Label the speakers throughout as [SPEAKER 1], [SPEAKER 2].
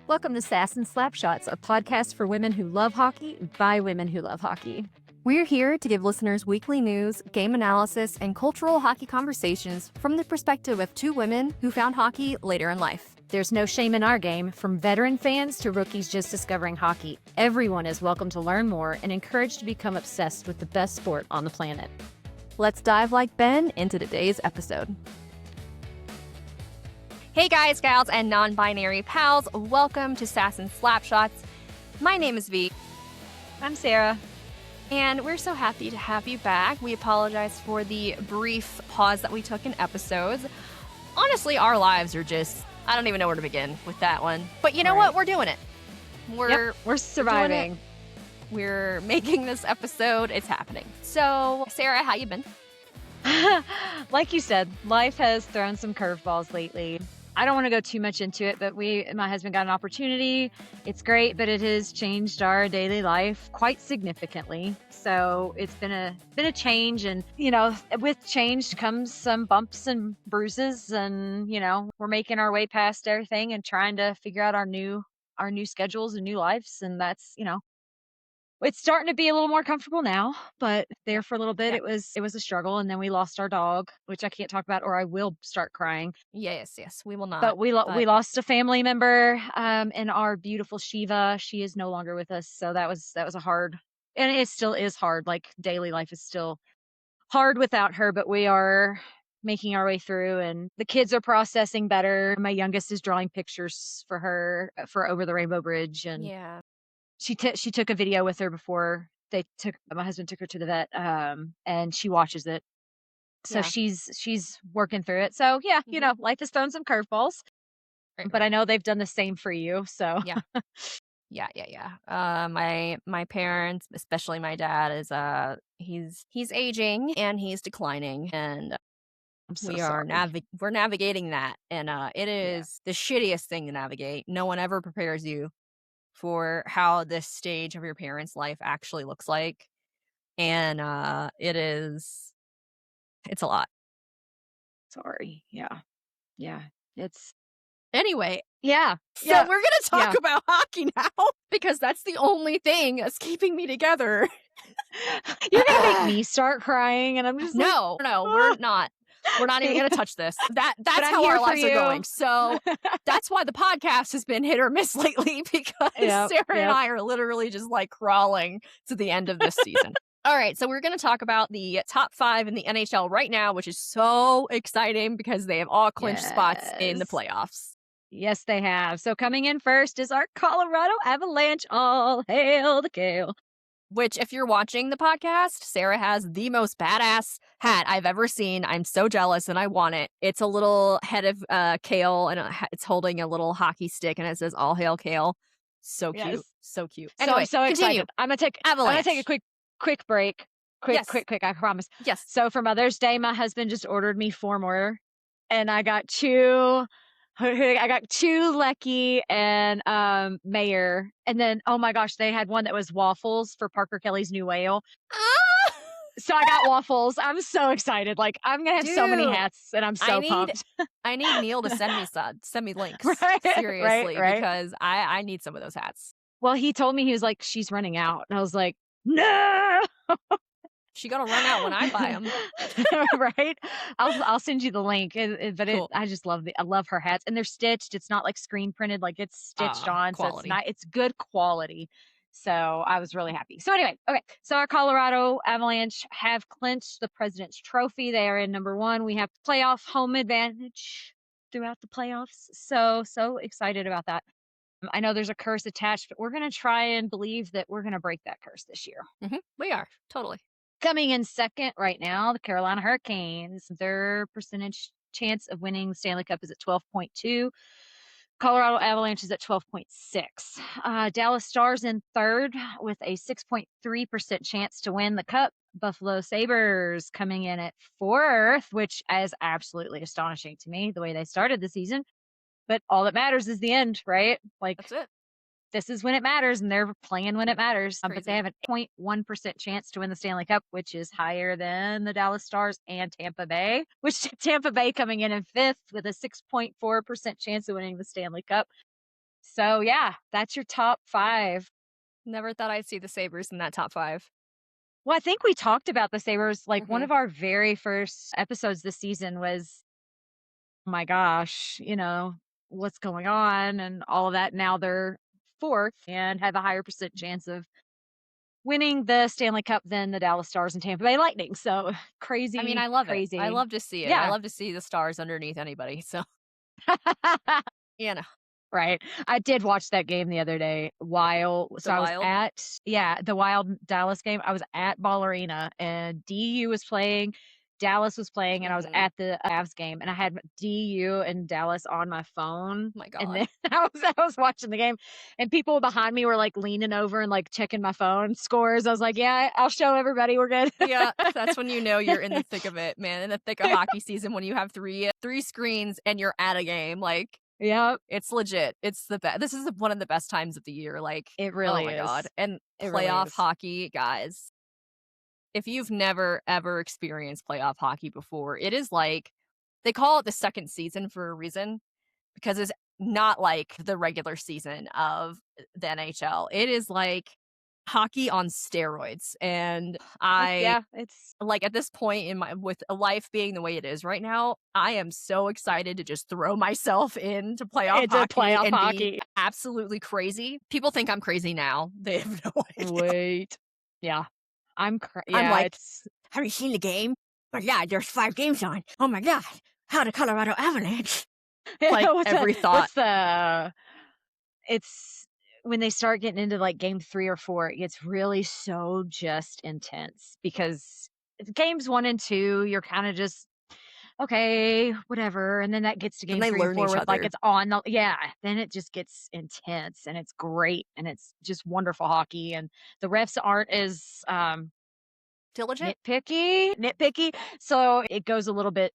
[SPEAKER 1] Welcome to Sass and Slapshots, a podcast for women who love hockey by women who love hockey.
[SPEAKER 2] We're here to give listeners weekly news, game analysis, and cultural hockey conversations from the perspective of two women who found hockey later in life.
[SPEAKER 1] There's no shame in our game, from veteran fans to rookies just discovering hockey. Everyone is welcome to learn more and encouraged to become obsessed with the best sport on the planet.
[SPEAKER 2] Let's dive like Ben into today's episode.
[SPEAKER 3] Hey guys, gals, and non-binary pals, welcome to Sass and Slapshots. My name is V.
[SPEAKER 1] I'm Sarah.
[SPEAKER 3] And we're so happy to have you back. We apologize for the brief pause that we took in episodes. Honestly, our lives are just, I don't even know where to begin with that one. But you know what? We're doing it.
[SPEAKER 1] We're surviving.
[SPEAKER 3] We're making this episode. It's happening. So, Sarah, how you been?
[SPEAKER 1] Like you said, life has thrown some curveballs lately. I don't want to go too much into it, but my husband got an opportunity. It's great, but it has changed our daily life quite significantly. So it's been a change, and with change comes some bumps and bruises, and we're making our way past everything and trying to figure out our new schedules and new lives, and that's it's starting to be a little more comfortable now, but there for a little bit, it was a struggle. And then we lost our dog, which I can't talk about, or I will start crying.
[SPEAKER 3] Yes, we will not.
[SPEAKER 1] But we lost a family member, and our beautiful Shiva. She is no longer with us, so that was a hard, and it still is hard. Like, daily life is still hard without her, but we are making our way through, and the kids are processing better. My youngest is drawing pictures for her for Over the Rainbow Bridge, and
[SPEAKER 3] yeah.
[SPEAKER 1] She took a video with her before my husband took her to the vet, and she watches it. So she's working through it. So life has thrown some curveballs, but I know they've done the same for you. So
[SPEAKER 3] yeah. My parents, especially my dad, is he's aging and he's declining, and we're navigating that, and it is the shittiest thing to navigate. No one ever prepares you for how this stage of your parents' life actually looks like. And it's a lot.
[SPEAKER 1] Sorry. Yeah. It's
[SPEAKER 3] anyway.
[SPEAKER 1] Yeah.
[SPEAKER 3] So we're going to talk about hockey now, because that's the only thing that's keeping me together.
[SPEAKER 1] You're going to make me start crying, and I'm just
[SPEAKER 3] No, we're not. We're not even going to touch this. That's how our lives are going. So that's why the podcast has been hit or miss lately, because Sarah and I are literally just like crawling to the end of this season. All right, so we're going to talk about the top 5 in the NHL right now, which is so exciting because they have all clinched spots in the playoffs.
[SPEAKER 1] Yes, they have. So coming in first is our Colorado Avalanche. All hail the Kale.
[SPEAKER 3] Which, if you're watching the podcast, Sarah has the most badass hat I've ever seen. I'm so jealous, and I want it. It's a little head of kale, and it's holding a little hockey stick, and it says "All hail Kale." So cute,
[SPEAKER 1] yes.
[SPEAKER 3] so cute.
[SPEAKER 1] Anyway,
[SPEAKER 3] so
[SPEAKER 1] excited. I'm gonna take a quick break. Quick. I promise.
[SPEAKER 3] Yes.
[SPEAKER 1] So for Mother's Day, my husband just ordered me 4 more, and I got 2. I got 2 Lecky and Mayer, and then oh my gosh, they had one that was waffles for Parker Kelly's new whale. So I got waffles. I'm so excited. Like, I'm gonna have so many hats, and I'm so pumped.
[SPEAKER 3] I need Neil to send me links.
[SPEAKER 1] Right,
[SPEAKER 3] seriously,
[SPEAKER 1] right.
[SPEAKER 3] Because I need some of those hats.
[SPEAKER 1] Well, he told me, he was like, she's running out, and I was like, no.
[SPEAKER 3] She gonna run out when I buy them.
[SPEAKER 1] Right? I'll send you the link. But cool. I just love I love her hats, and they're stitched. It's not like screen printed, like it's stitched on.
[SPEAKER 3] Quality.
[SPEAKER 1] So it's good quality. So I was really happy. So anyway, okay. So our Colorado Avalanche have clinched the President's Trophy. They are in number 1. We have playoff home advantage throughout the playoffs. So excited about that. I know there's a curse attached, but we're going to try and believe that we're going to break that curse this year.
[SPEAKER 3] Mm-hmm. We are. Totally.
[SPEAKER 1] Coming in second right now, the Carolina Hurricanes. Their percentage chance of winning the Stanley Cup is at 12.2. Colorado Avalanche is at 12.6. Dallas Stars in third with a 6.3% chance to win the Cup. Buffalo Sabres coming in at 4th, which is absolutely astonishing to me, the way they started the season. But all that matters is the end, right? Like,
[SPEAKER 3] that's it.
[SPEAKER 1] This is when it matters, and they're playing when it matters. But they have a 0.1% chance to win the Stanley Cup, which is higher than the Dallas Stars and Tampa Bay, which Tampa Bay coming in 5th with a 6.4% chance of winning the Stanley Cup. So yeah, that's your top 5.
[SPEAKER 3] Never thought I'd see the Sabres in that top 5.
[SPEAKER 1] Well, I think we talked about the Sabres, like, one
[SPEAKER 3] Mhm.
[SPEAKER 1] of our very first episodes this season was, oh my gosh, what's going on and all of that. Now they're 4th and have a higher percent chance of winning the Stanley Cup than the Dallas Stars and Tampa Bay Lightning. So
[SPEAKER 3] I mean,
[SPEAKER 1] crazy,
[SPEAKER 3] I love it. I
[SPEAKER 1] crazy.
[SPEAKER 3] love to see it. I
[SPEAKER 1] Yeah.
[SPEAKER 3] love to see the Stars underneath anybody, so, you know,
[SPEAKER 1] Right. I did watch that game the other day while
[SPEAKER 3] the
[SPEAKER 1] so I was
[SPEAKER 3] Wild.
[SPEAKER 1] at yeah, the Wild Dallas game. I was at Ball Arena and DU was playing, Dallas was playing, and I was
[SPEAKER 3] Mhm.
[SPEAKER 1] at the Avs game and I had DU and Dallas on my phone.
[SPEAKER 3] My
[SPEAKER 1] And
[SPEAKER 3] god.
[SPEAKER 1] then I was watching the game and people behind me were like leaning over and like checking my phone scores. I was like, "Yeah, I'll show everybody we're good."
[SPEAKER 3] Yeah, that's when you know you're in the thick of it, man, in the thick of hockey season when you have 3 screens and you're at a game, like,
[SPEAKER 1] Yep,
[SPEAKER 3] it's legit. It's the best. This is one of the best times of the year, like,
[SPEAKER 1] it
[SPEAKER 3] oh
[SPEAKER 1] really
[SPEAKER 3] my god,
[SPEAKER 1] is.
[SPEAKER 3] and
[SPEAKER 1] It really
[SPEAKER 3] playoff
[SPEAKER 1] is.
[SPEAKER 3] hockey, guys, if you've never ever experienced playoff hockey before, it is like they call it the second season for a reason because it's not like the regular season of the NHL. It is like hockey on steroids, and I
[SPEAKER 1] Yeah, it's
[SPEAKER 3] like at this point in my with a life being the way it is right now, I am so excited to just throw myself into playoff
[SPEAKER 1] it's a
[SPEAKER 3] hockey
[SPEAKER 1] playoff
[SPEAKER 3] and be
[SPEAKER 1] hockey.
[SPEAKER 3] absolutely crazy. People think I'm crazy now. They have no idea.
[SPEAKER 1] Wait. Yeah.
[SPEAKER 3] I'm
[SPEAKER 1] Yeah,
[SPEAKER 3] like,
[SPEAKER 1] it's
[SPEAKER 3] have you seen the game? Oh yeah, there's 5 games on. Oh my god, how the Colorado Avalanche? Like
[SPEAKER 1] what's
[SPEAKER 3] every thought.
[SPEAKER 1] it's when they start getting into like game 3 or 4, it gets really so just intense because games 1 and 2, you're kind of just okay, whatever. And then that gets to
[SPEAKER 3] Then
[SPEAKER 1] game
[SPEAKER 3] they
[SPEAKER 1] 3 and
[SPEAKER 3] learn
[SPEAKER 1] 4
[SPEAKER 3] each
[SPEAKER 1] with like
[SPEAKER 3] other.
[SPEAKER 1] it's on yeah, then it just gets intense and it's great and it's just wonderful hockey and the refs aren't as
[SPEAKER 3] Diligent.
[SPEAKER 1] nitpicky. So it goes a little bit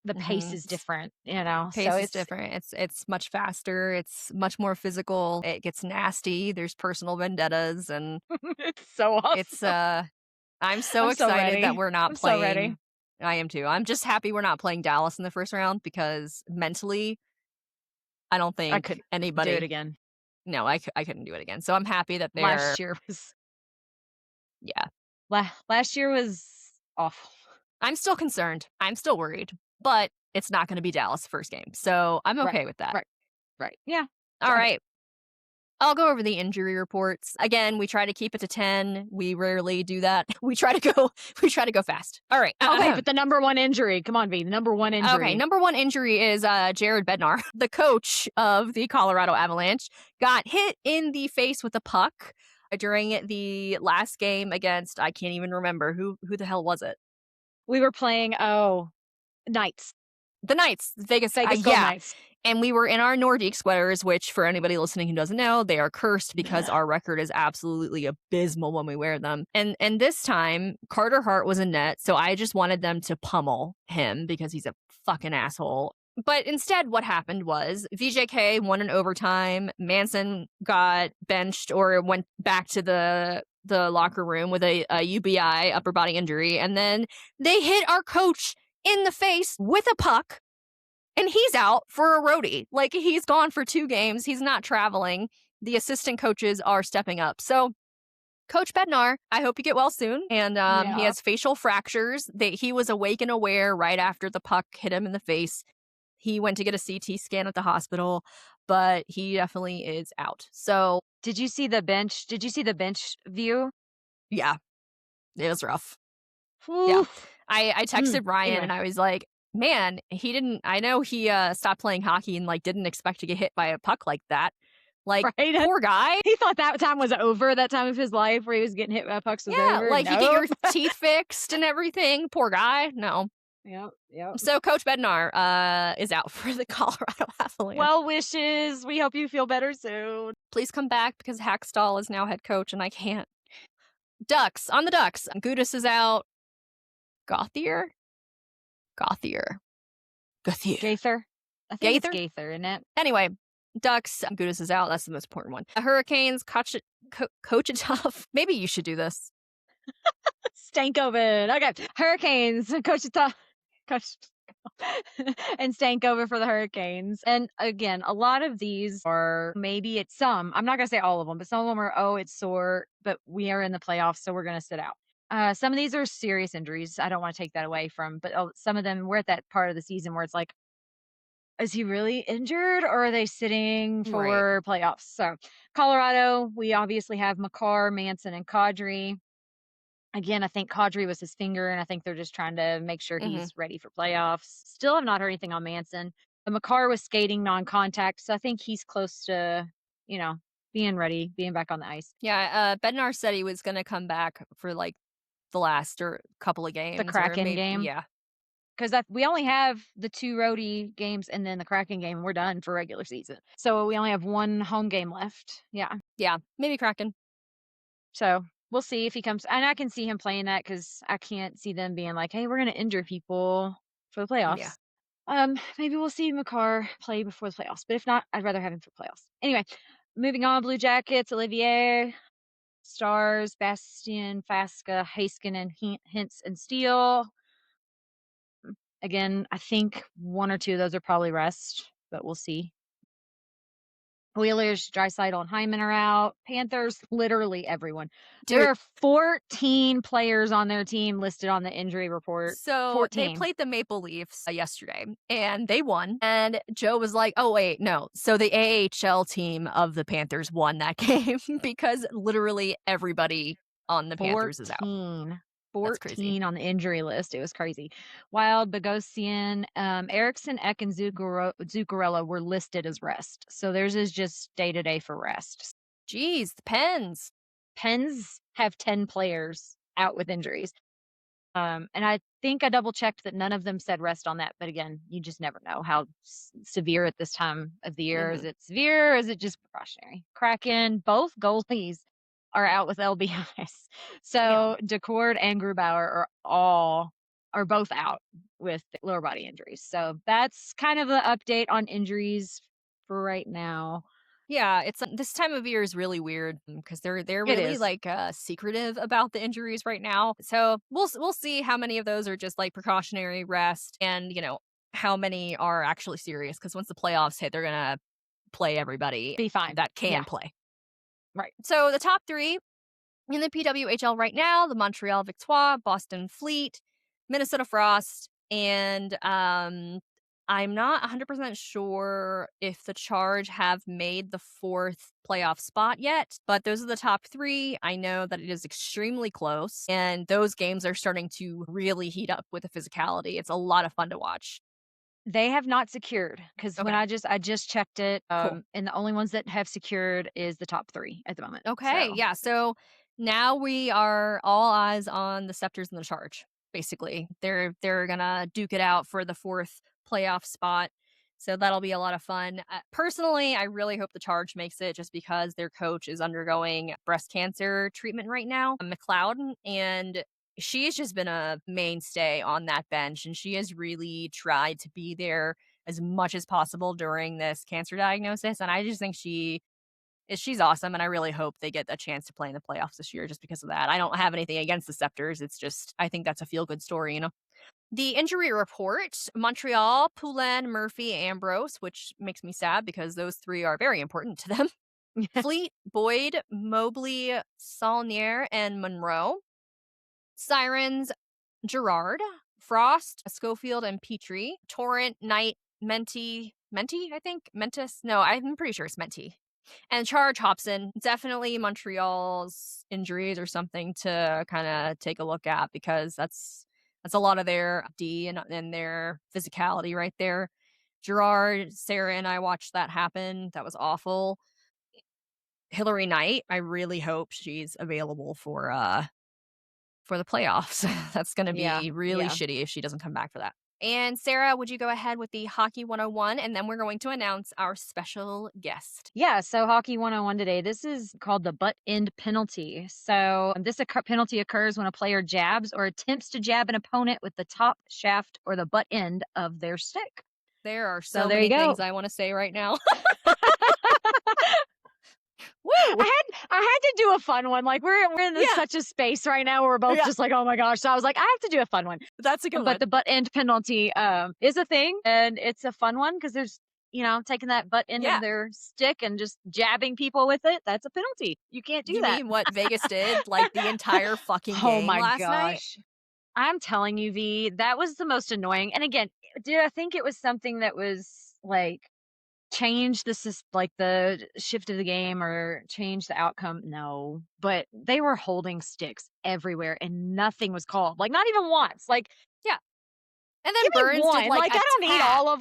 [SPEAKER 1] the pace
[SPEAKER 3] Mm-hmm.
[SPEAKER 1] is different. So
[SPEAKER 3] Pace is different. It's much faster. It's much more physical. It gets nasty. There's personal vendettas, and
[SPEAKER 1] it's so
[SPEAKER 3] it's
[SPEAKER 1] awesome.
[SPEAKER 3] I'm so
[SPEAKER 1] I'm so
[SPEAKER 3] excited that
[SPEAKER 1] ready.
[SPEAKER 3] we're not
[SPEAKER 1] I'm so ready.
[SPEAKER 3] playing. I am too. I'm just happy we're not playing Dallas in the first round because mentally, I don't
[SPEAKER 1] I
[SPEAKER 3] think
[SPEAKER 1] could do it
[SPEAKER 3] anybody.
[SPEAKER 1] again.
[SPEAKER 3] No, I couldn't do it again. So I'm happy that they're.
[SPEAKER 1] Last year was
[SPEAKER 3] Yeah,
[SPEAKER 1] last year was awful.
[SPEAKER 3] I'm still concerned. I'm still worried, but it's not going to be Dallas first game, so I'm
[SPEAKER 1] Right.
[SPEAKER 3] okay with that.
[SPEAKER 1] Right. Right. Yeah.
[SPEAKER 3] All
[SPEAKER 1] Got it.
[SPEAKER 3] right. I'll go over the injury reports. Again, we try to keep it to 10. We rarely do that. We try to go fast. All right.
[SPEAKER 1] Okay, but the number one injury. Come on, V. The number one
[SPEAKER 3] Okay,
[SPEAKER 1] injury.
[SPEAKER 3] number 1 injury is Jared Bednar, the coach of the Colorado Avalanche, got hit in the face with a puck during the last game against I can't even remember who the hell was it?
[SPEAKER 1] We were playing Knights.
[SPEAKER 3] The Knights, Vegas.
[SPEAKER 1] Vegas Gold
[SPEAKER 3] Yeah,
[SPEAKER 1] Knights.
[SPEAKER 3] and we were in our Nordique sweaters, which for anybody listening who doesn't know, they are cursed because our record is absolutely abysmal when we wear them. And this time, Carter Hart was in net, so I just wanted them to pummel him because he's a fucking asshole. But instead, what happened was VJK won in overtime. Manson got benched or went back to the locker room with a UBI, upper body injury, and then they hit our coach in the face with a puck. And he's out for a roadie. Like, he's gone for 2 games. He's not traveling. The assistant coaches are stepping up. So, Coach Bednar, I hope you get well soon. And he
[SPEAKER 1] Yeah.
[SPEAKER 3] has facial fractures. He was awake and aware right after the puck hit him in the face. He went to get a CT scan at the hospital, but he definitely is out. So,
[SPEAKER 1] Did you see the bench? Did you see the bench view?
[SPEAKER 3] yeah, it was rough. Yeah.
[SPEAKER 1] Oof.
[SPEAKER 3] I texted Ryan
[SPEAKER 1] Anyway.
[SPEAKER 3] and I was like, man, I know he stopped playing hockey and like didn't expect to get hit by a puck like that. Like,
[SPEAKER 1] Right?
[SPEAKER 3] poor guy.
[SPEAKER 1] He thought that time was over. That time of his life where he was getting hit by pucks was
[SPEAKER 3] Yeah,
[SPEAKER 1] over.
[SPEAKER 3] like you get your
[SPEAKER 1] Nope.
[SPEAKER 3] teeth fixed and everything. Poor guy. No.
[SPEAKER 1] Yep. Yep.
[SPEAKER 3] So Coach Bednar is out for the Colorado Avalanche.
[SPEAKER 1] Well wishes. We hope you feel better soon.
[SPEAKER 3] Please come back because Hackstall is now head coach and I can't. Ducks. On the Ducks. Gudis is out. Gauthier.
[SPEAKER 1] Gaither. I think
[SPEAKER 3] Gaither?
[SPEAKER 1] it's Gaither, isn't it?
[SPEAKER 3] Anyway, Ducks. Gudis is out. That's the most important one. Hurricanes. Kochitov. Maybe you should do this.
[SPEAKER 1] Stankoven. Okay. Hurricanes. Coach. and stank over for the Hurricanes. And again, a lot of these are maybe it's some, I'm not going to say all of them, but some of them are, oh, it's sore, but we are in the playoffs, so we're going to sit out. Some of these are serious injuries. I don't want to take that away from, but some of them, we're at that part of the season where it's like, is he really injured or are they sitting
[SPEAKER 3] Right.
[SPEAKER 1] for playoffs? So, Colorado, we obviously have Makar, Manson, and Kadri. Again, I think Kadri was his finger, and I think they're just trying to make sure
[SPEAKER 3] Hmm.
[SPEAKER 1] he's ready for playoffs. Still have not heard anything on Manson. But Makar was skating non-contact, so I think he's close to, you know, being ready, being back on the ice.
[SPEAKER 3] Yeah, Bednar said he was gonna come back for, like, the last or couple of
[SPEAKER 1] The
[SPEAKER 3] games or
[SPEAKER 1] Kraken
[SPEAKER 3] maybe
[SPEAKER 1] game,
[SPEAKER 3] yeah.
[SPEAKER 1] because we only have the 2 roadie games and then the Kraken game, and we're done for regular season. So we only have 1 home game left. Yeah.
[SPEAKER 3] Yeah, maybe Kraken.
[SPEAKER 1] So we'll see if he comes, and I can see him playing that because I can't see them being like, "Hey, we're gonna injure people for the
[SPEAKER 3] Yeah.
[SPEAKER 1] playoffs." Maybe we'll see Makar play before the playoffs, but if not, I'd rather have him for playoffs. Anyway, moving on, Blue Jackets, Olivier, Stars, Bastian, Fasca, Haskinen, Hintz, and Steele. Again, I think 1 or 2 of those are probably rest, but we'll see. Wheelers, Draisaitl, and Hyman are out. Panthers, literally everyone.
[SPEAKER 3] Dude,
[SPEAKER 1] There are 14 players on their team listed on the injury report.
[SPEAKER 3] so they
[SPEAKER 1] 14.
[SPEAKER 3] played the Maple Leafs yesterday and they won. And Joe was like, "Oh wait, no." So the AHL team of the Panthers won that game because literally everybody on the Panthers is out.
[SPEAKER 1] 14.
[SPEAKER 3] That's crazy.
[SPEAKER 1] 14 on the injury list. It was crazy. Wild, Bogosian, Erickson, Eck, and Zuccarello were listed as rest. So theirs is just day-to-day for rest.
[SPEAKER 3] Jeez, the Pens.
[SPEAKER 1] Pens have 10 players out with injuries. And I think I double checked that none of them said rest on that. But again, you just never know how severe at this time of the year. Is
[SPEAKER 3] Mhm.
[SPEAKER 1] it severe? Or is it just precautionary? Kraken, both goalies are out with LBIs.
[SPEAKER 3] Damn.
[SPEAKER 1] So Decord and Grubauer are both out with lower body injuries. So that's kind of the update on injuries for right now.
[SPEAKER 3] Yeah, it's this time of year is really weird because they're
[SPEAKER 1] It
[SPEAKER 3] really
[SPEAKER 1] is.
[SPEAKER 3] like secretive about the injuries right now. So we'll see how many of those are just like precautionary rest, and how many are actually serious. Because once the playoffs hit, they're gonna play everybody
[SPEAKER 1] Be fine.
[SPEAKER 3] that can
[SPEAKER 1] Yeah.
[SPEAKER 3] play.
[SPEAKER 1] Right.
[SPEAKER 3] So the top three in the PWHL right now: the Montreal Victoire, Boston Fleet, Minnesota Frost, and I'm not 100% sure if the Charge have made the fourth playoff spot yet, but those are the top three. I know that it is extremely close, and those games are starting to really heat up with the physicality. It's a lot of fun to watch.
[SPEAKER 1] They have not secured because when
[SPEAKER 3] Okay,
[SPEAKER 1] I just checked it,
[SPEAKER 3] cool.
[SPEAKER 1] and the only ones that have secured is the top 3 at the moment.
[SPEAKER 3] Okay,
[SPEAKER 1] So
[SPEAKER 3] yeah. So now we are all eyes on the Scepters and the Charge. Basically, they're gonna duke it out for the fourth playoff spot. So that'll be a lot of fun. Personally, I really hope the Charge makes it, just because their coach is undergoing breast cancer treatment right now, McLeod, and she's just been a mainstay on that bench, and she has really tried to be there as much as possible during this cancer diagnosis. And I just think she's awesome, and I really hope they get a chance to play in the playoffs this year just because of that. I don't have anything against the Scepters. It's just I think that's a feel-good story. The injury report: Montreal, Poulin, Murphy, Ambrose, which makes me sad because those three are very important to them. Fleet, Boyd, Mobley, Saulnier, and Monroe. Sirens, Gerard, Frost, Schofield, and Petrie. Torrent, Knight, Menti, I think? Mentis? No, I'm pretty sure it's Menti. And Charge, Hobson. Definitely Montreal's injuries or something to kind of take a look at, because that's a lot of their D and their physicality right there. Gerard, Sarah and I watched that happen. That was awful. Hillary Knight, I really hope she's available for the playoffs. That's gonna
[SPEAKER 1] yeah,
[SPEAKER 3] be really
[SPEAKER 1] yeah.
[SPEAKER 3] shitty if she doesn't come back for that. And Sarah, would you go ahead with the Hockey 101? And then we're going to announce our special guest.
[SPEAKER 1] Yeah, so Hockey 101 today. This is called the butt end penalty. So this penalty occurs when a player jabs or attempts to jab an opponent with the top shaft or the butt end of their stick.
[SPEAKER 3] There are
[SPEAKER 1] So
[SPEAKER 3] so
[SPEAKER 1] there you
[SPEAKER 3] many
[SPEAKER 1] go.
[SPEAKER 3] things I want to say right now.
[SPEAKER 1] Woo!
[SPEAKER 3] Woo!
[SPEAKER 1] I had to do a fun one. Like we're in this,
[SPEAKER 3] Yeah.
[SPEAKER 1] such a space right now where we're both
[SPEAKER 3] Yeah.
[SPEAKER 1] just like, oh my gosh. So I was like, I have to do a fun one.
[SPEAKER 3] That's a good
[SPEAKER 1] But
[SPEAKER 3] one.
[SPEAKER 1] the butt end penalty is a thing, and it's a fun one because there's, taking that butt end
[SPEAKER 3] Yeah.
[SPEAKER 1] of their stick and just jabbing people with it. That's a penalty. You can't do
[SPEAKER 3] You
[SPEAKER 1] that.
[SPEAKER 3] mean what Vegas did like the entire fucking
[SPEAKER 1] Oh
[SPEAKER 3] game
[SPEAKER 1] my
[SPEAKER 3] last night?
[SPEAKER 1] gosh. I'm telling you, V, that was the most annoying. And again, did I think it was something that was like change like the shift of the game or change the outcome? No. But they were holding sticks everywhere and nothing was called. Like not even once. Like,
[SPEAKER 3] Yeah. And then
[SPEAKER 1] give me
[SPEAKER 3] Burns did
[SPEAKER 1] one.
[SPEAKER 3] like
[SPEAKER 1] Like
[SPEAKER 3] a
[SPEAKER 1] I don't need
[SPEAKER 3] tap.
[SPEAKER 1] all of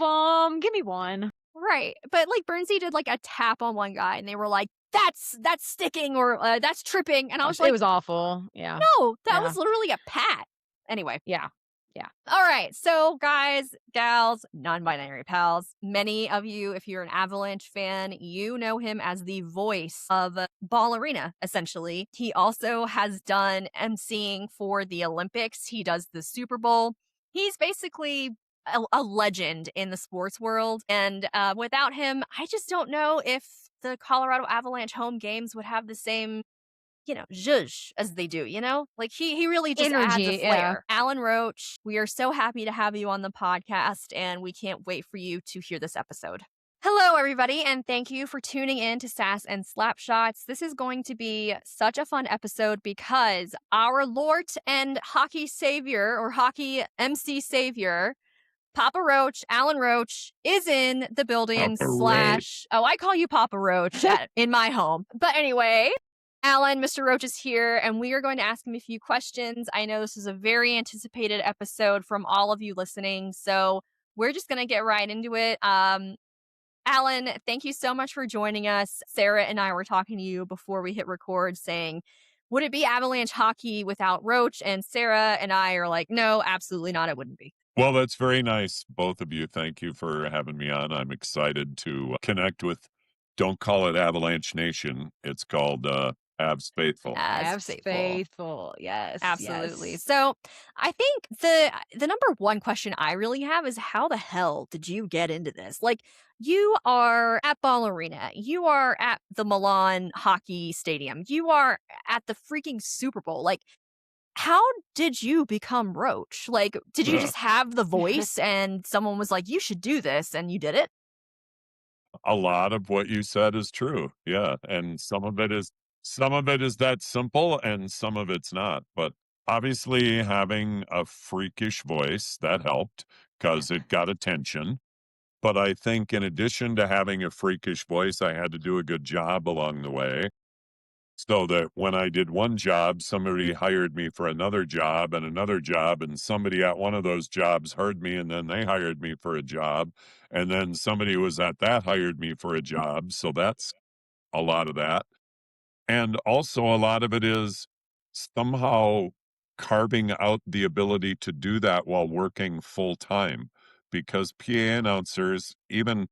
[SPEAKER 1] them. Give me one.
[SPEAKER 3] Right. But like Burnsy did like a tap on one guy and they were like, that's sticking or that's tripping. And I was
[SPEAKER 1] Gosh, it
[SPEAKER 3] like,
[SPEAKER 1] was awful. Yeah.
[SPEAKER 3] no, that
[SPEAKER 1] Yeah.
[SPEAKER 3] was literally a pat. Anyway.
[SPEAKER 1] Yeah. Yeah.
[SPEAKER 3] All right. So, guys, gals, non binary pals, many of you, if you're an Avalanche fan, you know him as the voice of Ballerina, essentially. He also has done MCing for the Olympics, he does the Super Bowl. He's basically a legend in the sports world. And without him, I just don't know if the Colorado Avalanche home games would have the same zhuzh as they do, Like he really just adds a
[SPEAKER 1] Energy. Yeah.
[SPEAKER 3] flair. Alan Roach, we are so happy to have you on the podcast and we can't wait for you to hear this episode. Hello, everybody, and thank you for tuning in to Sass and Slapshots. This is going to be such a fun episode because our Lord and hockey savior or hockey MC savior, Papa Roach, Alan Roach, is in the building
[SPEAKER 4] Papa Roach.
[SPEAKER 3] I call you Papa Roach in my home. But anyway, Alan, Mr. Roach is here, and we are going to ask him a few questions. I know this is a very anticipated episode from all of you listening, so we're just going to get right into it. Alan, thank you so much for joining us. Sarah and I were talking to you before we hit record saying, would it be Avalanche hockey without Roach? And Sarah and I are like, no, absolutely not. It wouldn't be.
[SPEAKER 4] Well, that's very nice, both of you. Thank you for having me on. I'm excited to connect with, don't call it Avalanche Nation. It's called Avs Faithful.
[SPEAKER 3] As
[SPEAKER 1] Abs
[SPEAKER 3] faithful.
[SPEAKER 1] faithful. Yes.
[SPEAKER 3] Absolutely.
[SPEAKER 1] Yes.
[SPEAKER 3] So I think the number one question I really have is how the hell did you get into this? Like you are at Ballerina, you are at the Milan hockey stadium, you are at the freaking Super Bowl. Like how did you become Roach? Like did you
[SPEAKER 4] Ugh.
[SPEAKER 3] just have the voice and someone was like, you should do this and you did it?
[SPEAKER 4] A lot of what you said is true. Yeah. And some of it is that simple and some of it's not. But obviously having a freakish voice, that helped because it got attention. But I think in addition to having a freakish voice, I had to do a good job along the way. So that when I did one job, somebody hired me for another job, and somebody at one of those jobs heard me, and then they hired me for a job, and then somebody who was at that hired me for a job. So that's a lot of that. And also a lot of it is somehow carving out the ability to do that while working full time, because PA announcers, even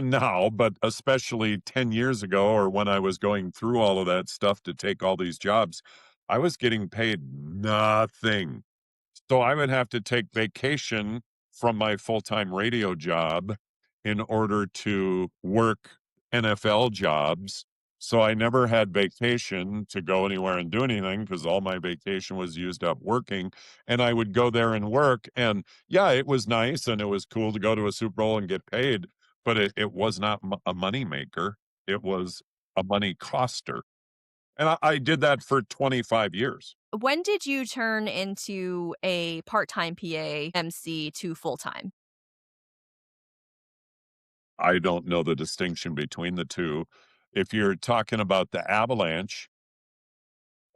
[SPEAKER 4] now, but especially 10 years ago or when I was going through all of that stuff to take all these jobs, I was getting paid nothing. So I would have to take vacation from my full-time radio job in order to work NFL jobs. So I never had vacation to go anywhere and do anything because all my vacation was used up working. And I would go there and work. And yeah, it was nice and it was cool to go to a Super Bowl and get paid, but it was not a money maker. It was a money coster. And I did that for 25 years.
[SPEAKER 3] When did you turn into a part-time PA MC to full-time?
[SPEAKER 4] I don't know the distinction between the two. If you're talking about the Avalanche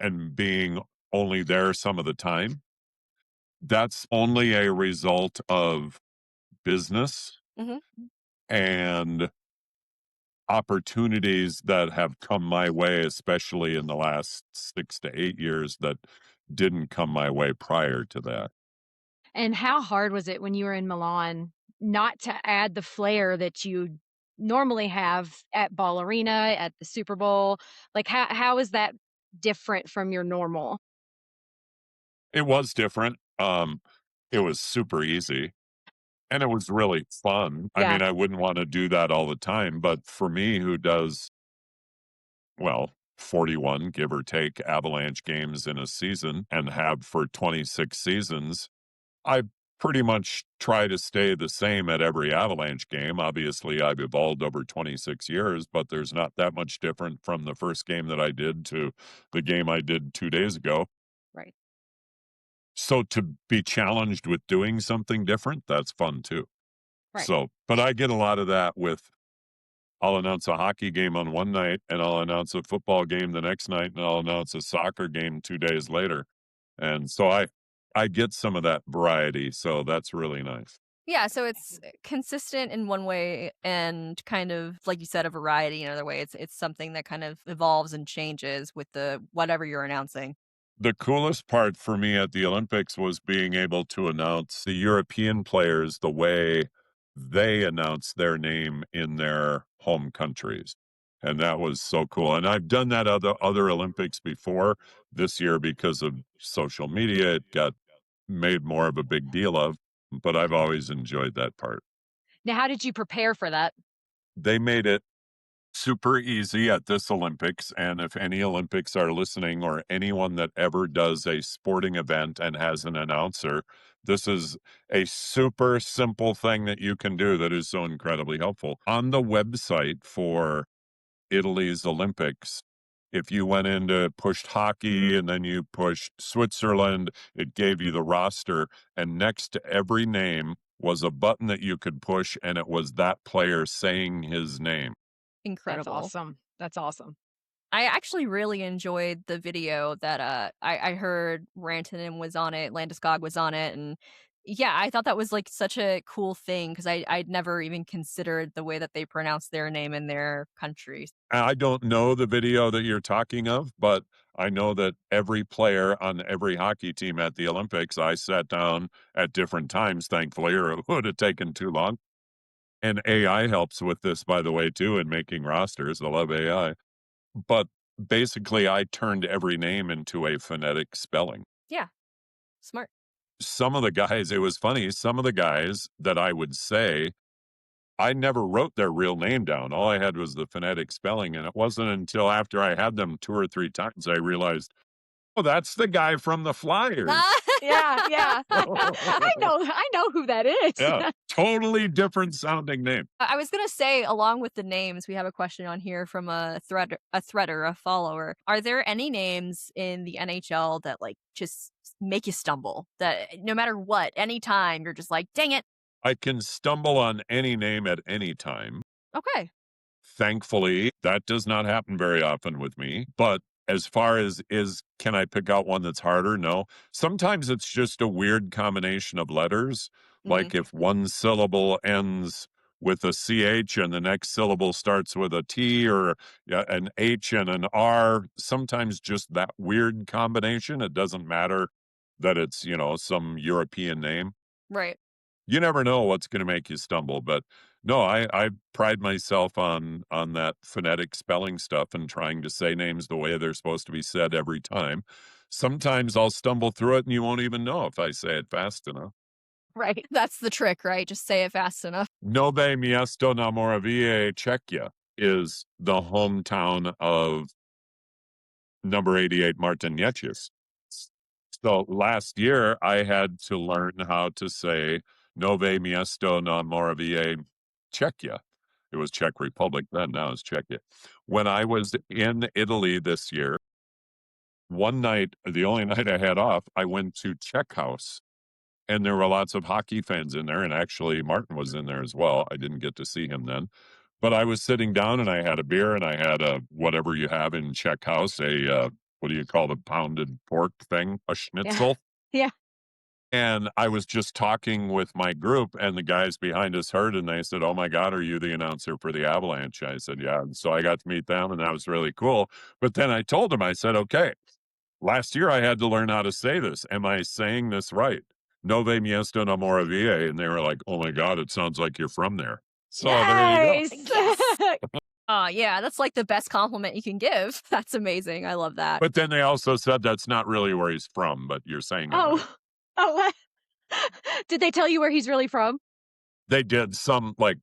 [SPEAKER 4] and being only there some of the time, that's only a result of business
[SPEAKER 3] Mhm.
[SPEAKER 4] and opportunities that have come my way, especially in the last 6 to 8 years that didn't come my way prior to that.
[SPEAKER 1] And how hard was it when you were in Milan not to add the flair that you normally have at Ballerina, at the Super Bowl? Like how is that different from your normal?
[SPEAKER 4] It was different. It was super easy. And it was really fun. I
[SPEAKER 1] Yeah.
[SPEAKER 4] mean, I wouldn't wanna do that all the time, but for me who does well, 41, give or take, Avalanche games in a season and have for 26 seasons, I pretty much try to stay the same at every Avalanche game. Obviously, I've evolved over 26 years, but there's not that much different from the first game that I did to the game I did 2 days ago.
[SPEAKER 1] Right.
[SPEAKER 4] So to be challenged with doing something different, that's fun too.
[SPEAKER 1] Right.
[SPEAKER 4] So, but I get a lot of that with I'll announce a hockey game on one night and I'll announce a football game the next night and I'll announce a soccer game 2 days later. And so I get some of that variety, so that's really nice.
[SPEAKER 3] Yeah, so it's consistent in one way and kind of, like you said, a variety in another way. It's something that kind of evolves and changes with the whatever you're announcing.
[SPEAKER 4] The coolest part for me at the Olympics was being able to announce the European players the way they announce their name in their home countries. And that was so cool. And I've done that other Olympics before. This year, because of social media, it got made more of a big deal of, but I've always enjoyed that part.
[SPEAKER 1] Now, how did you prepare for that?
[SPEAKER 4] They made it super easy at this Olympics. And if any Olympics are listening or anyone that ever does a sporting event and has an announcer, this is a super simple thing that you can do that is so incredibly helpful. On the website for Italy's Olympics, if you went into pushed hockey and then you pushed Switzerland, it gave you the roster. And next to every name was a button that you could push, and it was that player saying his name.
[SPEAKER 3] Incredible.
[SPEAKER 1] That's awesome. That's awesome.
[SPEAKER 3] I actually really enjoyed the video that I heard Rantanen was on it, Landeskog was on it, and yeah, I thought that was like such a cool thing because I'd never even considered the way that they pronounce their name in their countries.
[SPEAKER 4] I don't know the video that you're talking of, but I know that every player on every hockey team at the Olympics, I sat down at different times, thankfully, or it would have taken too long. And AI helps with this, by the way, too, in making rosters. I love AI. But basically, I turned every name into a phonetic spelling.
[SPEAKER 3] Yeah, smart.
[SPEAKER 4] Some of the guys, it was funny, some of the guys that I would say, I never wrote their real name down. All I had was the phonetic spelling. And it wasn't until after I had them 2 or 3 times I realized, oh, that's the guy from the Flyers.
[SPEAKER 1] Yeah. I know who that is.
[SPEAKER 4] Yeah, totally different sounding name.
[SPEAKER 3] I was gonna say, along with the names, we have a question on here from a threader, a follower. Are there any names in the NHL that like just make you stumble? That no matter what, anytime you're just like, dang it.
[SPEAKER 4] I can stumble on any name at any time.
[SPEAKER 3] Okay.
[SPEAKER 4] Thankfully, that does not happen very often with me. But as far as can I pick out one that's harder? No. Sometimes it's just a weird combination of letters. Like if one syllable ends with a CH and the next syllable starts with a T or an H and an R, sometimes just that weird combination. It doesn't matter that it's, some European name.
[SPEAKER 3] Right.
[SPEAKER 4] You never know what's going to make you stumble, but no, I pride myself on that phonetic spelling stuff and trying to say names the way they're supposed to be said every time. Sometimes I'll stumble through it and you won't even know if I say it fast enough.
[SPEAKER 3] Right. That's the trick, right? Just say it fast enough.
[SPEAKER 4] Nove Miesto na Moravia, Czechia is the hometown of number 88 Martin Necas. So last year I had to learn how to say Nove Miesto na Moravia, Czechia. It was Czech Republic then, now it's Czechia. When I was in Italy this year, one night, the only night I had off, I went to Czech House. And there were lots of hockey fans in there. And actually, Martin was in there as well. I didn't get to see him then. But I was sitting down and I had a beer and I had a whatever you have in Czech House, what do you call the pounded pork thing? A schnitzel?
[SPEAKER 1] Yeah.
[SPEAKER 4] And I was just talking with my group, and the guys behind us heard, and they said, "Oh my God, are you the announcer for the Avalanche?" I said, "Yeah." And so I got to meet them, and that was really cool. But then I told them, I said, "Okay, last year I had to learn how to say this. Am I saying this right? Nove Miesto na Moravia." And they were like, "Oh my God, it sounds like you're from there." So there you go.
[SPEAKER 1] Yes.
[SPEAKER 3] Yeah, that's like the best compliment you can give. That's amazing. I love that.
[SPEAKER 4] But then they also said that's not really where he's from, but you're saying it right.
[SPEAKER 1] Oh, what? Did they tell you where he's really from?
[SPEAKER 4] They did some, like,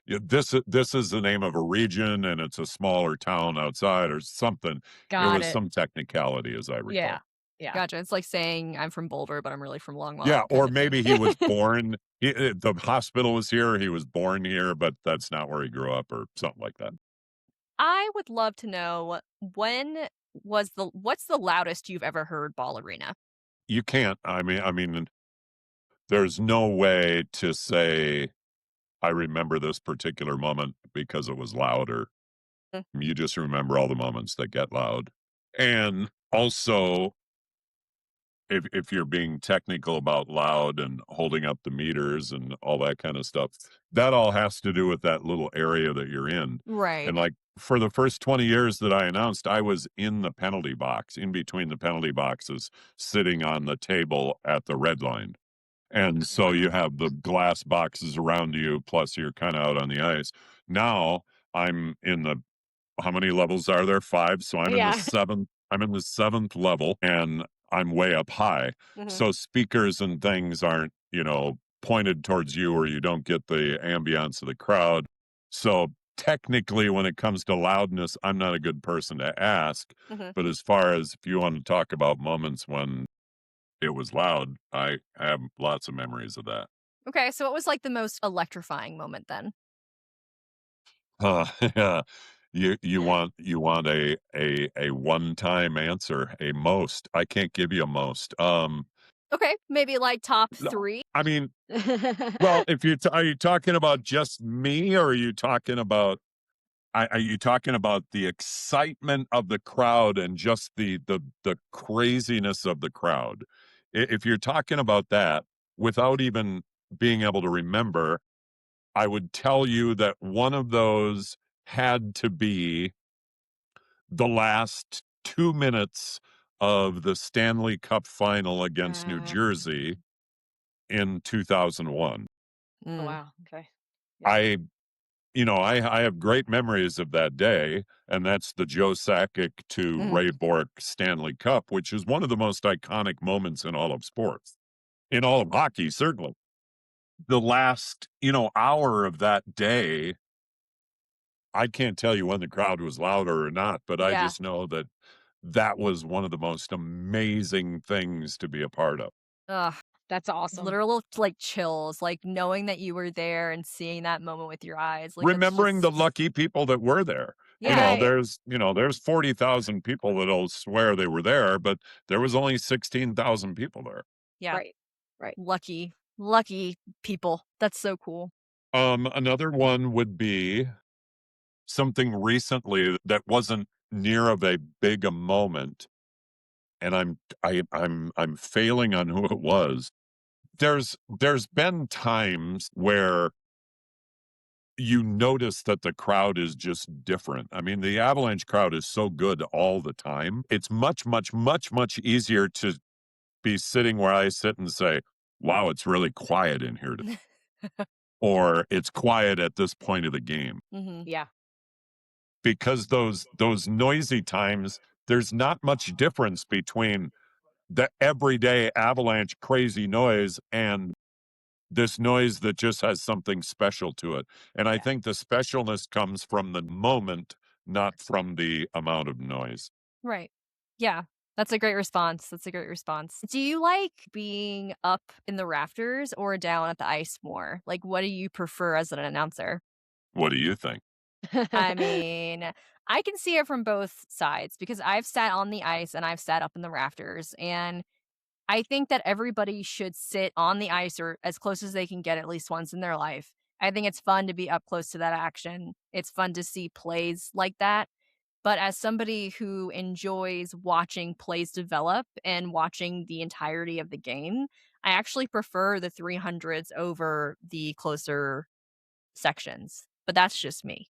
[SPEAKER 4] this is the name of a region and it's a smaller town outside or something. It
[SPEAKER 1] Got
[SPEAKER 4] was
[SPEAKER 1] it.
[SPEAKER 4] some technicality, as I
[SPEAKER 1] Yeah.
[SPEAKER 4] recall.
[SPEAKER 1] Yeah.
[SPEAKER 3] Gotcha. It's like saying I'm from Boulder, but I'm really from
[SPEAKER 4] Yeah,
[SPEAKER 3] Longmont kind
[SPEAKER 4] or
[SPEAKER 3] of thing.
[SPEAKER 4] maybe he was born. The hospital was here. He was born here, but that's not where he grew up, or something like that.
[SPEAKER 3] I would love to know what's the loudest you've ever heard ball arena?
[SPEAKER 4] You can't. I mean, there's no way to say I remember this particular moment because it was louder.
[SPEAKER 3] Mm.
[SPEAKER 4] You just remember all the moments that get loud, and also if you're being technical about loud and holding up the meters and all that kind of stuff, that all has to do with that little area that you're in.
[SPEAKER 3] Right.
[SPEAKER 4] And like for the first 20 years that I announced, I was in the penalty box, in between the penalty boxes, sitting on the table at the red line. And so you have the glass boxes around you, plus you're kind of out on the ice. Now I'm in the how many levels are there? 5. So I'm in the
[SPEAKER 1] Yeah.
[SPEAKER 4] 7th. I'm in the 7th level and I'm way up high.
[SPEAKER 3] Mhm.
[SPEAKER 4] So speakers and things aren't, pointed towards you or you don't get the ambiance of the crowd. So technically when it comes to loudness, I'm not a good person to ask.
[SPEAKER 3] Mhm.
[SPEAKER 4] But as far as if you want to talk about moments when it was loud, I have lots of memories of that.
[SPEAKER 3] Okay, so what was like the most electrifying moment then?
[SPEAKER 4] Yeah. You want a one-time answer, a most. I can't give you a most.
[SPEAKER 3] Okay, maybe like top
[SPEAKER 4] No,
[SPEAKER 3] 3?
[SPEAKER 4] I mean, well, if are you talking about just me or are you talking about are you talking about the excitement of the crowd and just the craziness of the crowd? If you're talking about that without even being able to remember, I would tell you that one of those had to be the last 2 minutes of the Stanley Cup final against New Jersey in 2001.
[SPEAKER 1] Oh,
[SPEAKER 3] Mm.
[SPEAKER 1] wow. Okay. Yeah.
[SPEAKER 4] I have great memories of that day, and that's the Joe Sakic to
[SPEAKER 3] Mhm.
[SPEAKER 4] Ray Bourque Stanley Cup, which is one of the most iconic moments in all of sports, in all of hockey, certainly. The last, hour of that day, I can't tell you when the crowd was louder or not, but I
[SPEAKER 3] Yeah.
[SPEAKER 4] just know that that was one of the most amazing things to be a part of.
[SPEAKER 3] Ugh,
[SPEAKER 1] That's awesome.
[SPEAKER 3] literal like chills, like knowing that you were there and seeing that moment with your eyes. Like that's
[SPEAKER 4] Remembering the
[SPEAKER 3] just
[SPEAKER 4] lucky people that were there.
[SPEAKER 3] yeah.
[SPEAKER 4] There's 40,000 people that'll swear they were there, but there was only 16,000 people there.
[SPEAKER 3] Yeah.
[SPEAKER 1] Right. Right.
[SPEAKER 3] Lucky people. That's so cool.
[SPEAKER 4] Another one would be something recently that wasn't near of a big a moment, and I'm failing on who it was. There's been times where you notice that the crowd is just different. I mean, the Avalanche crowd is so good all the time. It's much, much, much, much easier to be sitting where I sit and say, wow, it's really quiet in here, or it's quiet at this point of the game.
[SPEAKER 3] Mhm.
[SPEAKER 1] Yeah.
[SPEAKER 4] Because those noisy times, there's not much difference between the everyday Avalanche crazy noise and this noise that just has something special to it. And I
[SPEAKER 1] Yeah.
[SPEAKER 4] think the specialness comes from the moment, not from the amount of noise.
[SPEAKER 3] Right. Yeah. That's a great response. That's a great response. Do you like being up in the rafters or down at the ice more? Like, what do you prefer as an announcer?
[SPEAKER 4] What do you think?
[SPEAKER 3] I mean, I can see it from both sides because I've sat on the ice and I've sat up in the rafters. And I think that everybody should sit on the ice or as close as they can get at least once in their life. I think it's fun to be up close to that action. It's fun to see plays like that. But as somebody who enjoys watching plays develop and watching the entirety of the game, I actually prefer the 300s over the closer sections. But that's just me.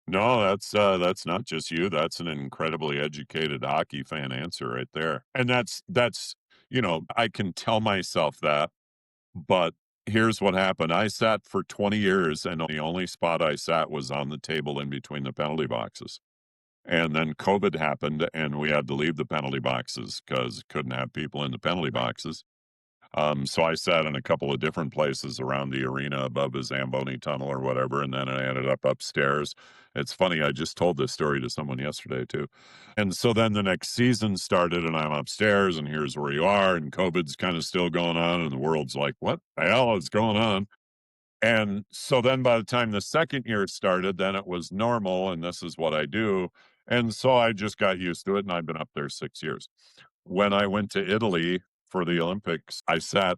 [SPEAKER 4] No, that's not just you. That's an incredibly educated hockey fan answer right there. And that's I can tell myself that, but here's what happened. I sat for 20 years and the only spot I sat was on the table in between the penalty boxes. And then COVID happened and we had to leave the penalty boxes because couldn't have people in the penalty boxes. So I sat in a couple of different places around the arena above the Zamboni tunnel or whatever, and then I ended up upstairs. It's funny, I just told this story to someone yesterday too. And so then the next season started, and I'm upstairs, and here's where you are, and COVID's kind of still going on, and the world's like, what the hell is going on? And so then by the time the second year started, then it was normal, and this is what I do. And so I just got used to it, and I've been up there 6 years. When I went to Italy for the Olympics, I sat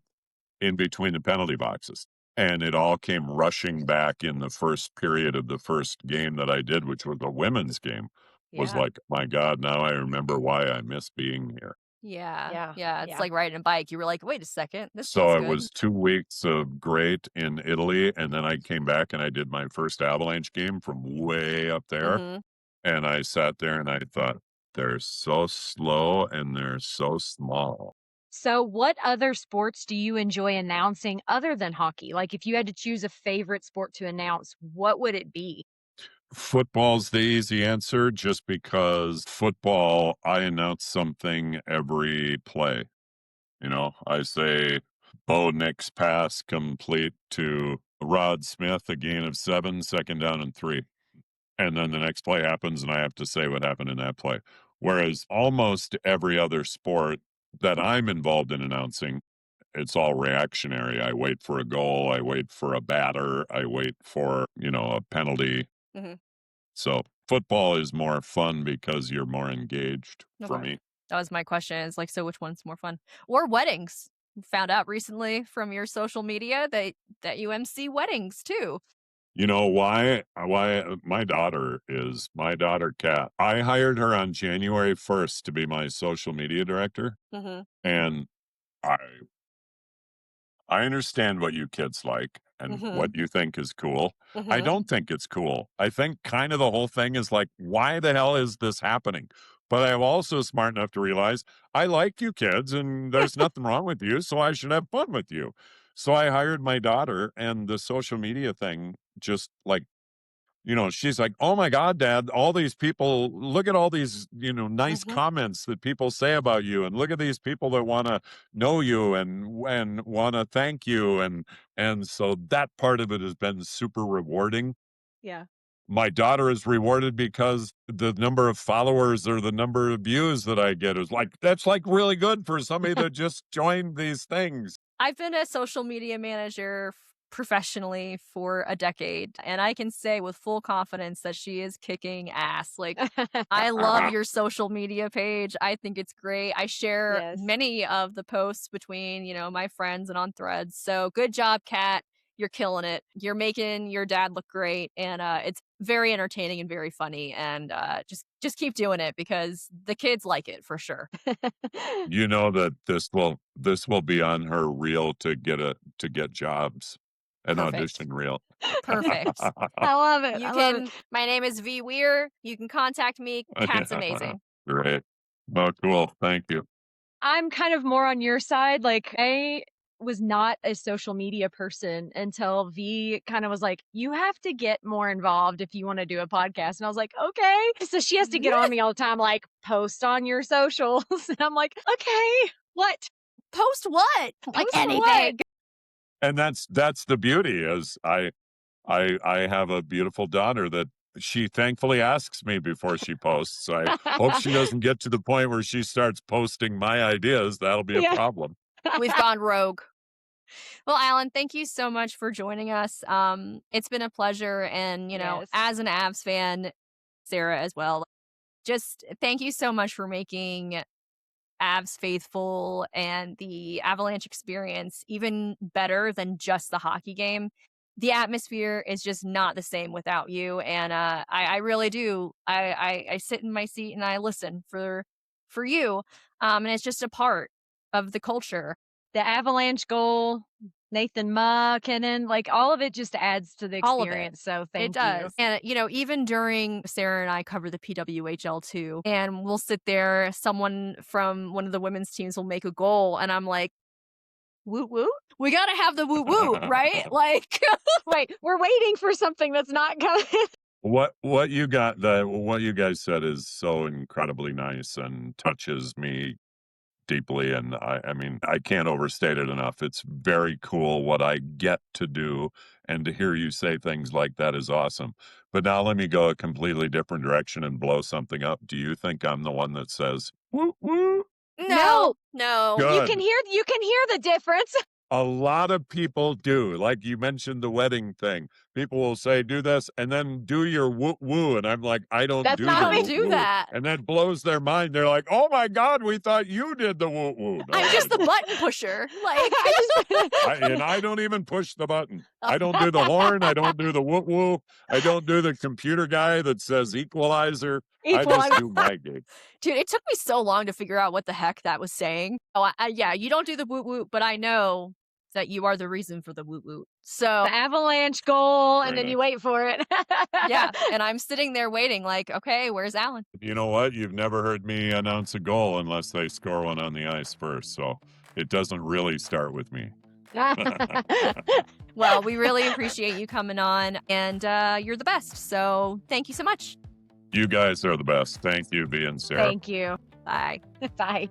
[SPEAKER 4] in between the penalty boxes, and it all came rushing back in the first period of the first game that I did, which was a women's game. Was
[SPEAKER 3] Yeah.
[SPEAKER 4] like, my God, now I remember why I miss being here.
[SPEAKER 3] Yeah.
[SPEAKER 1] Yeah.
[SPEAKER 3] It's like riding a bike. You were like, wait a second, this
[SPEAKER 4] So
[SPEAKER 3] feels
[SPEAKER 4] it
[SPEAKER 3] good.
[SPEAKER 4] was 2 weeks of great in Italy, and then I came back and I did my first Avalanche game from way up there,
[SPEAKER 3] Mhm.
[SPEAKER 4] and I sat there and I thought, "They're so slow and they're so small."
[SPEAKER 1] So, what other sports do you enjoy announcing other than hockey? Like, if you had to choose a favorite sport to announce, what would it be?
[SPEAKER 4] Football's the easy answer just because football, I announce something every play. You know, I say, Bo Nick's pass complete to Rod Smith, a gain of 7, second down and 3. And then the next play happens, and I have to say what happened in that play. Whereas almost every other sport that I'm involved in announcing, it's all reactionary. I wait for a goal, I wait for a batter, I wait for, a penalty.
[SPEAKER 3] Mhm.
[SPEAKER 4] So football is more fun because you're more engaged for
[SPEAKER 3] Okay.
[SPEAKER 4] me.
[SPEAKER 3] That was my question. Is like, so which one's more fun? Or weddings? Found out recently from your social media that you MC weddings too.
[SPEAKER 4] You know why? Why my daughter Kat. I hired her on January 1st to be my social media director,
[SPEAKER 3] Mhm.
[SPEAKER 4] and I I understand what you kids like and
[SPEAKER 3] Mhm.
[SPEAKER 4] what you think is cool. I
[SPEAKER 3] Mhm.
[SPEAKER 4] don't think it's cool. I think kind of the whole thing is like, why the hell is this happening? But I'm also smart enough to realize I like you kids and there's nothing wrong with you, so I should have fun with you. So I hired my daughter, and the social media thing just like, she's like, "Oh my God, Dad, all these people, look at all these, nice
[SPEAKER 3] Mhm.
[SPEAKER 4] comments that people say about you. And look at these people that want to know you and want to thank you." And so that part of it has been super rewarding.
[SPEAKER 1] Yeah.
[SPEAKER 4] My daughter is rewarded because the number of followers or the number of views that I get is like, that's like really good for somebody that just joined these things.
[SPEAKER 3] I've been a social media manager professionally for a decade, and I can say with full confidence that she is kicking ass. Like, I love your social media page. I think it's great. I share
[SPEAKER 1] Yes.
[SPEAKER 3] many of the posts between, my friends and on threads. So good job, Kat. You're killing it. You're making your dad look great, and it's very entertaining and very funny. And just keep doing it because the kids like it for sure.
[SPEAKER 4] You know that this will be on her reel to get jobs, an
[SPEAKER 3] Perfect.
[SPEAKER 4] audition reel.
[SPEAKER 3] Perfect.
[SPEAKER 1] I love it.
[SPEAKER 3] You
[SPEAKER 1] I love
[SPEAKER 3] can. My name is V Weir. You can contact me. Kat's amazing.
[SPEAKER 4] Great. Oh, cool. Thank you.
[SPEAKER 1] I'm kind of more on your side. Like, I was not a social media person until V kind of was like, you have to get more involved if you want to do a podcast. And I was like, okay. So she has to get on me all the time, like, post on your socials. And I'm like, okay, what?
[SPEAKER 3] Post what? Like
[SPEAKER 1] Post
[SPEAKER 3] anything.
[SPEAKER 1] what?
[SPEAKER 4] And that's the beauty is I have a beautiful daughter that she thankfully asks me before she posts. I hope she doesn't get to the point where she starts posting my ideas. That'll be a
[SPEAKER 1] Yeah.
[SPEAKER 4] problem.
[SPEAKER 3] We've gone rogue. Well, Alan, thank you so much for joining us. It's been a pleasure, and
[SPEAKER 1] Yes.
[SPEAKER 3] as an Avs fan, Sarah as well. Just thank you so much for making Avs faithful and the Avalanche experience even better than just the hockey game. The atmosphere is just not the same without you, and I really do. I sit in my seat and I listen for you, and it's just a part of the culture.
[SPEAKER 1] The Avalanche goal, Nathan McKinnon, like all of it just adds to the
[SPEAKER 3] All of it.
[SPEAKER 1] experience. So thank
[SPEAKER 3] It does. And, even during Sarah and I cover the PWHL too, and we'll sit there, someone from one of the women's teams will make a goal, and I'm like, woot woot? We got to have the woot woot, right? Like,
[SPEAKER 1] Wait, we're waiting for something that's not coming.
[SPEAKER 4] What you guys said is so incredibly nice and touches me deeply. And I mean, I can't overstate it enough. It's very cool what I get to do. And to hear you say things like that is awesome. But now let me go a completely different direction and blow something up. Do you think I'm the one that says, woo, woo?
[SPEAKER 1] No.
[SPEAKER 3] No.
[SPEAKER 4] Good.
[SPEAKER 1] You can hear the difference.
[SPEAKER 4] A lot of people do. Like you mentioned the wedding thing. People will say, do this and then do your woo woo. And I'm like, I don't
[SPEAKER 1] That's
[SPEAKER 4] do
[SPEAKER 1] not
[SPEAKER 4] the
[SPEAKER 1] me.
[SPEAKER 4] woo
[SPEAKER 3] Do
[SPEAKER 4] woo.
[SPEAKER 3] that.
[SPEAKER 4] And that blows their mind. They're like, oh my God, we thought you did the woo woo. No,
[SPEAKER 3] I'm
[SPEAKER 4] I
[SPEAKER 3] just the
[SPEAKER 4] don't.
[SPEAKER 3] button pusher. Like,
[SPEAKER 4] And I don't even push the button. I don't do the horn. I don't do the woo woo. I don't do the computer guy that says equalizer. I just do my gig.
[SPEAKER 3] dude, it took me so long to figure out what the heck that was saying. Oh, yeah, you don't do the woot woot, but I know that you are the reason for the woot woot. So,
[SPEAKER 1] The Avalanche goal, and
[SPEAKER 4] Fair
[SPEAKER 1] then
[SPEAKER 4] enough.
[SPEAKER 1] you wait for it.
[SPEAKER 3] yeah, and I'm sitting there waiting like, okay, where's Alan?
[SPEAKER 4] You know what? You've never heard me announce a goal unless they score one on the ice first. So it doesn't really start with me.
[SPEAKER 3] Well, we really appreciate you coming on, and you're the best. So thank you so much.
[SPEAKER 4] You guys are the best. Thank you, V and Sarah.
[SPEAKER 1] Thank you.
[SPEAKER 3] Bye.
[SPEAKER 1] Bye.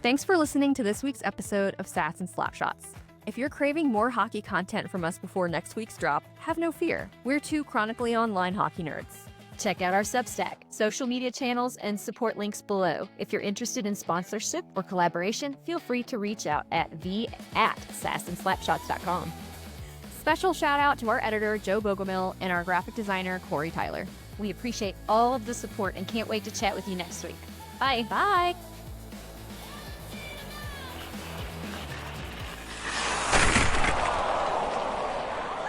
[SPEAKER 2] Thanks for listening to this week's episode of Sats and Slapshots. If you're craving more hockey content from us before next week's drop, have no fear. We're two chronically online hockey nerds.
[SPEAKER 1] Check out our Substack, social media channels, and support links below. If you're interested in sponsorship or collaboration, feel free to reach out at v@sasandslapshots.com.
[SPEAKER 2] Special shout out to our editor, Joe Bogomil, and our graphic designer, Corey Tyler.
[SPEAKER 1] We appreciate all of the support and can't wait to chat with you next week. Bye.
[SPEAKER 2] Bye!